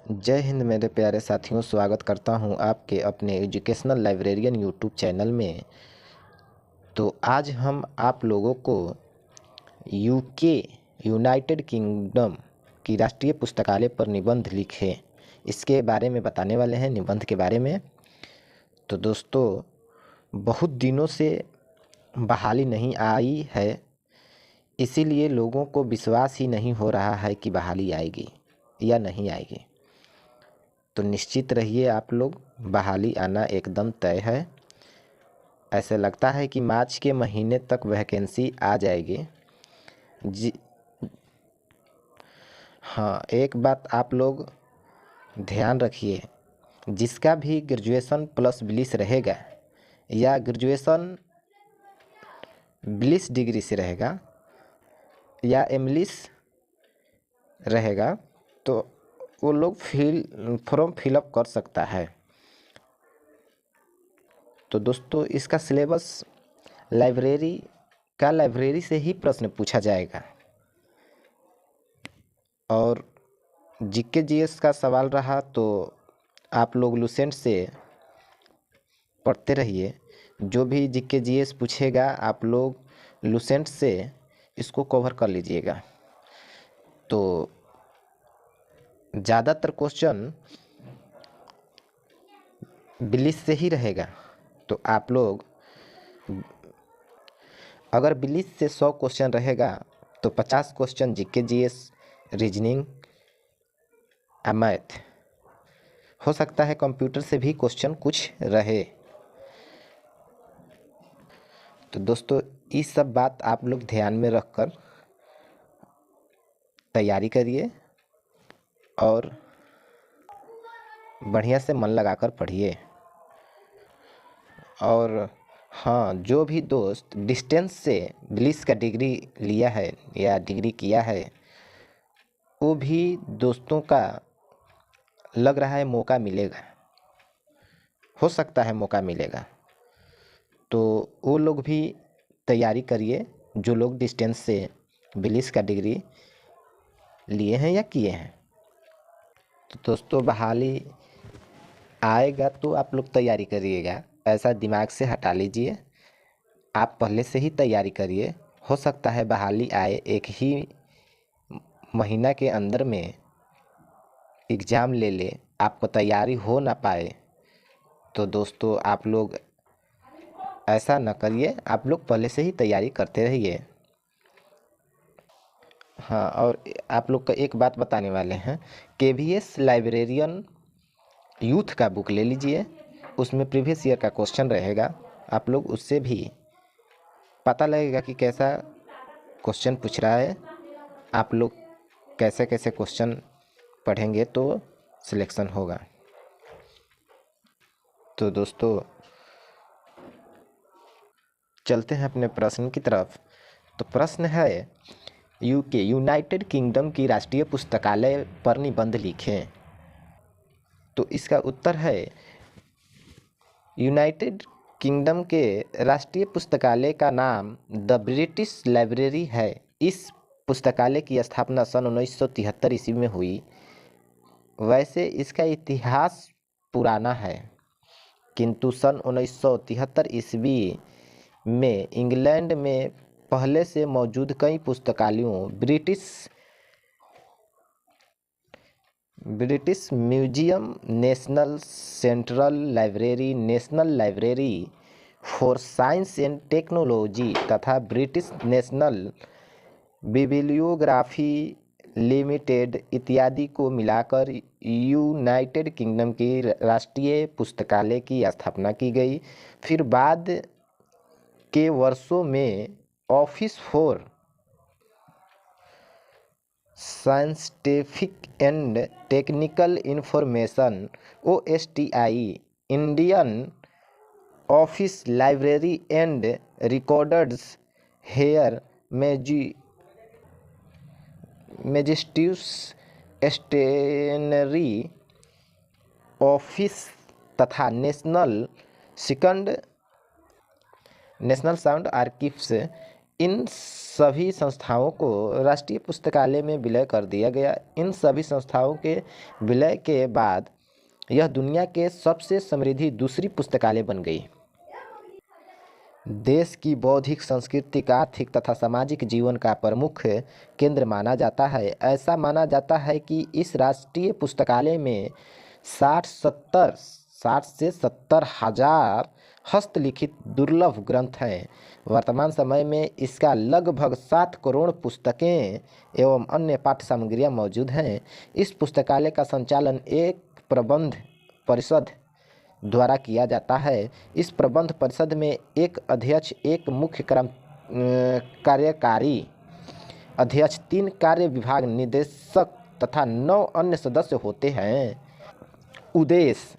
जय हिंद मेरे प्यारे साथियों, स्वागत करता हूं आपके अपने एजुकेशनल लाइब्रेरियन यूट्यूब चैनल में। तो आज हम आप लोगों को यूके यूनाइटेड किंगडम की राष्ट्रीय पुस्तकालय पर निबंध लिखे इसके बारे में बताने वाले हैं, निबंध के बारे में। तो दोस्तों, बहुत दिनों से बहाली नहीं आई है, इसीलिए लोगों को विश्वास ही नहीं हो रहा है कि बहाली आएगी या नहीं आएगी। तो निश्चित रहिए आप लोग, बहाली आना एकदम तय है। ऐसे लगता है कि मार्च के महीने तक वैकेंसी आ जाएगी जी। हाँ, एक बात आप लोग ध्यान रखिए, जिसका भी ग्रेजुएशन प्लस 20 रहेगा या ग्रेजुएशन 20 डिग्री से रहेगा या एमलिस रहेगा, तो वो लोग फॉर्म फिलअप कर सकता है। तो दोस्तों, इसका सिलेबस लाइब्रेरी से ही प्रश्न पूछा जाएगा और जीके जीएस का सवाल रहा तो आप लोग लुसेंट से पढ़ते रहिए। जो भी जीके जीएस पूछेगा आप लोग लुसेंट से इसको कवर कर लीजिएगा। तो ज़्यादातर क्वेश्चन बिलिस से ही रहेगा। तो आप लोग अगर बिलिस से 100 क्वेश्चन रहेगा तो 50 question GK GS, reasoning, math, हो सकता है कंप्यूटर से भी क्वेश्चन कुछ रहे। तो दोस्तों, ये सब बात आप लोग ध्यान में रखकर तैयारी करिए और बढ़िया से मन लगाकर पढ़िए। और हाँ, जो भी दोस्त डिस्टेंस से बिलिस का डिग्री लिया है या डिग्री किया है, वो भी दोस्तों का लग रहा है मौका मिलेगा, हो सकता है मौका मिलेगा। तो वो लोग भी तैयारी करिए, जो लोग डिस्टेंस से बिलिस का डिग्री लिए हैं या किए हैं। तो दोस्तों, बहाली आएगा तो आप लोग तैयारी करिएगा, ऐसा दिमाग से हटा लीजिए। आप पहले से ही तैयारी करिए, हो सकता है बहाली आए, एक ही महीना के अंदर में एग्ज़ाम ले ले, आपको तैयारी हो ना पाए। तो दोस्तों, आप लोग ऐसा न करिए, आप लोग पहले से ही तैयारी करते रहिए। हाँ, और आप लोग का एक बात बताने वाले हैं, केवीएस लाइब्रेरियन यूथ का बुक ले लीजिए, उसमें प्रीवियस ईयर का क्वेश्चन रहेगा। आप लोग उससे भी पता लगेगा कि कैसा क्वेश्चन पूछ रहा है। आप लोग कैसे कैसे क्वेश्चन पढ़ेंगे तो सिलेक्शन होगा। तो दोस्तों, चलते हैं अपने प्रश्न की तरफ। तो प्रश्न है, यूके यूनाइटेड किंगडम की राष्ट्रीय पुस्तकालय पर निबंध लिखें। तो इसका उत्तर है, यूनाइटेड किंगडम के राष्ट्रीय पुस्तकालय का नाम द ब्रिटिश लाइब्रेरी है। इस पुस्तकालय की स्थापना सन 1973 ईस्वी में हुई। वैसे इसका इतिहास पुराना है, किंतु सन 1973 ईस्वी में इंग्लैंड में पहले से मौजूद कई पुस्तकालयों British museum, national central library, national library for science and technology तथा ब्रिटिश नेशनल बिब्लियोग्राफी लिमिटेड इत्यादि को मिलाकर यूनाइटेड किंगडम की राष्ट्रीय पुस्तकालय की स्थापना की गई। फिर बाद के वर्षों में office for scientific and technical information OSTI, Indian office library and records her majesty's stationery office तथा नेशनल साउंड आर्कीव्स इन सभी संस्थाओं को राष्ट्रीय पुस्तकालय में विलय कर दिया गया। इन सभी संस्थाओं के विलय के बाद यह दुनिया के सबसे समृद्ध दूसरी पुस्तकालय बन गई। देश की बौद्धिक, सांस्कृतिक, आर्थिक तथा सामाजिक जीवन का प्रमुख केंद्र माना जाता है। ऐसा माना जाता है कि इस राष्ट्रीय पुस्तकालय में 60 से 70 हजार हस्तलिखित दुर्लभ ग्रंथ हैं। वर्तमान समय में इसका लगभग 7 करोड़ पुस्तकें एवं अन्य पाठ्य सामग्रियाँ मौजूद हैं। इस पुस्तकालय का संचालन एक प्रबंध परिषद द्वारा किया जाता है। इस प्रबंध परिषद में एक अध्यक्ष, एक मुख्य कार्यकारी अध्यक्ष, 3 कार्य विभाग निदेशक तथा 9 अन्य सदस्य होते हैं। उद्देश्य: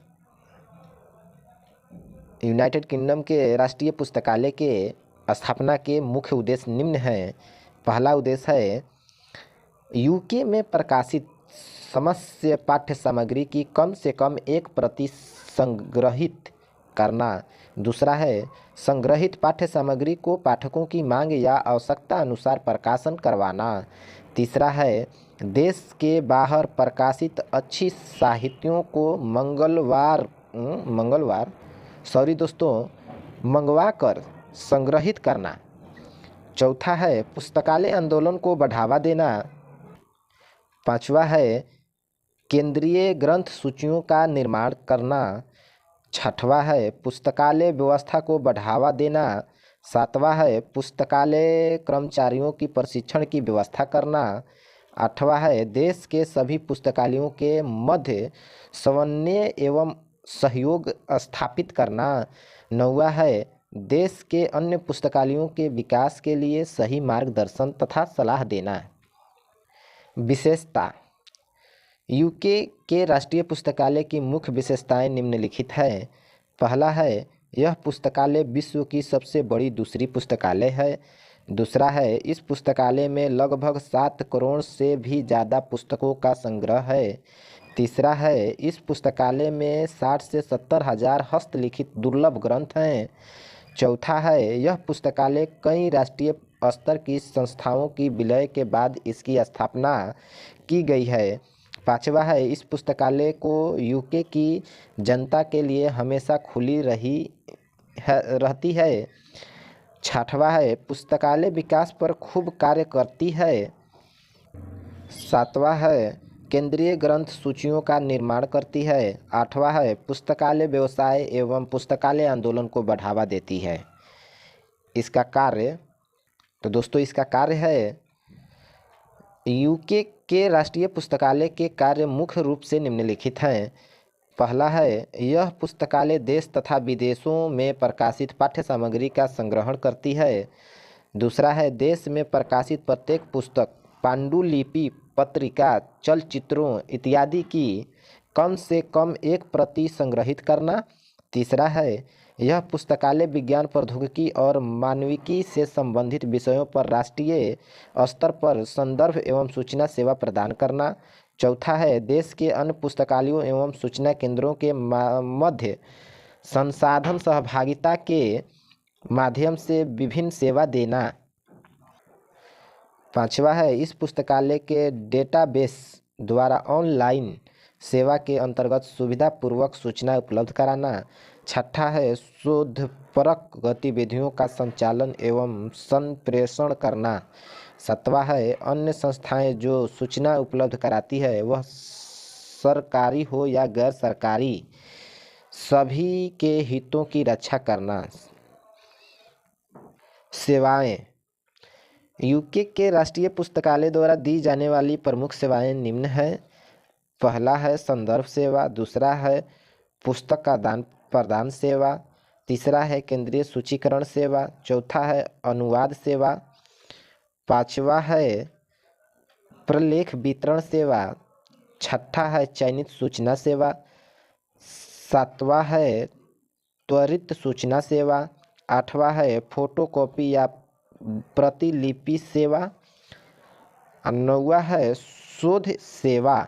यूनाइटेड किंगडम के राष्ट्रीय पुस्तकालय के स्थापना के मुख्य उद्देश्य निम्न हैं। पहला उद्देश्य है यूके में प्रकाशित समस्त पाठ्य सामग्री की कम से कम 1 प्रति संग्रहित करना। दूसरा है संग्रहित पाठ्य सामग्री को पाठकों की मांग या आवश्यकता अनुसार प्रकाशन करवाना। तीसरा है देश के बाहर प्रकाशित अच्छी साहित्यों को मंगवा कर संग्रहित करना। चौथा है पुस्तकालय आंदोलन को बढ़ावा देना। पांचवा है केंद्रीय ग्रंथ सूचियों का निर्माण करना। छठवां है पुस्तकालय व्यवस्था को बढ़ावा देना। सातवां है पुस्तकालय कर्मचारियों की प्रशिक्षण की व्यवस्था करना। आठवां है देश के सभी पुस्तकालयों के मध्य समन्वय एवं सहयोग स्थापित करना। नौवां है देश के अन्य पुस्तकालयों के विकास के लिए सही मार्गदर्शन तथा सलाह देना। विशेषता: यूके के राष्ट्रीय पुस्तकालय की मुख्य विशेषताएं निम्नलिखित हैं। पहला है यह पुस्तकालय विश्व की सबसे बड़ी दूसरी पुस्तकालय है। दूसरा है इस पुस्तकालय में लगभग 7 करोड़ से भी ज़्यादा पुस्तकों का संग्रह है। तीसरा है इस पुस्तकालय में 60 से 70 हजार हस्तलिखित दुर्लभ ग्रंथ हैं। चौथा है यह पुस्तकालय कई राष्ट्रीय स्तर की संस्थाओं की विलय के बाद इसकी स्थापना की गई है। पांचवा है इस पुस्तकालय को यूके की जनता के लिए हमेशा खुली रहती है। छठवां है पुस्तकालय विकास पर खूब कार्य करती है। सातवां है केंद्रीय ग्रंथ सूचियों का निर्माण करती है। आठवां है पुस्तकालय व्यवसाय एवं पुस्तकालय आंदोलन को बढ़ावा देती है। इसका कार्य इसका कार्य है यूके के राष्ट्रीय पुस्तकालय के कार्य मुख्य रूप से निम्नलिखित हैं। पहला है यह पुस्तकालय देश तथा विदेशों में प्रकाशित पाठ्य सामग्री का संग्रहण करती है। दूसरा है देश में प्रकाशित प्रत्येक पुस्तक, पांडुलिपि, पत्रिका, चलचित्रों इत्यादि की कम से कम 1 प्रति संग्रहित करना। तीसरा है यह पुस्तकालय विज्ञान, प्रौद्योगिकी और मानविकी से संबंधित विषयों पर राष्ट्रीय स्तर पर संदर्भ एवं सूचना सेवा प्रदान करना। चौथा है देश के अन्य पुस्तकालयों एवं सूचना केंद्रों के मध्य संसाधन सहभागिता के माध्यम से विभिन्न सेवा देना। पांचवा है इस पुस्तकालय के डेटाबेस द्वारा ऑनलाइन सेवा के अंतर्गत सुविधापूर्वक सूचना उपलब्ध कराना। छठा है शोधपरक गतिविधियों का संचालन एवं संप्रेषण करना। सातवां है अन्य संस्थाएं जो सूचना उपलब्ध कराती है वह सरकारी हो या गैर सरकारी सभी के हितों की रक्षा करना। सेवाएं: यूके के राष्ट्रीय पुस्तकालय द्वारा दी जाने वाली प्रमुख सेवाएं निम्न हैं। पहला है संदर्भ सेवा। दूसरा है पुस्तक का दान प्रदान सेवा। तीसरा है केंद्रीय सूचीकरण सेवा। चौथा है अनुवाद सेवा। पांचवा है प्रलेख वितरण सेवा। छठा है चयनित सूचना सेवा। सातवां है त्वरित सूचना सेवा। आठवां है फोटोकॉपी या प्रतिलिपि सेवा। नौवां है शोध सेवा।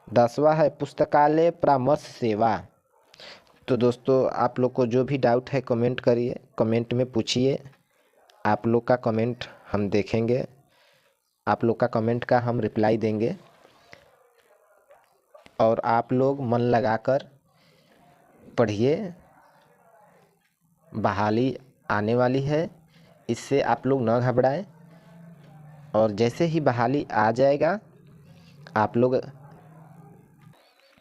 10वां है पुस्तकालय परामर्श सेवा। तो दोस्तों आप लोग को जो भी डाउट है कमेंट करिए, कमेंट में पूछिए। आप लोग का कमेंट हम देखेंगे, आप लोग का कमेंट का हम रिप्लाई देंगे और आप लोग मन लगाकर पढ़िए। बहाली आने वाली है, इससे आप लोग न घबराएं और जैसे ही बहाली आ जाएगा आप लोग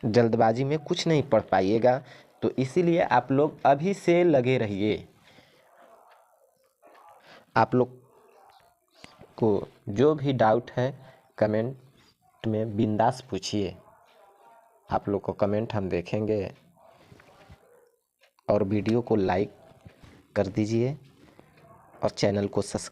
जल्दबाजी में कुछ नहीं पढ़ पाइएगा, तो इसीलिए आप लोग अभी से लगे रहिए। आप लोग को जो भी डाउट है कमेंट में बिंदास पूछिए, आप लोग को कमेंट हम देखेंगे। और वीडियो को लाइक कर दीजिए और चैनल को सब्सक्राइब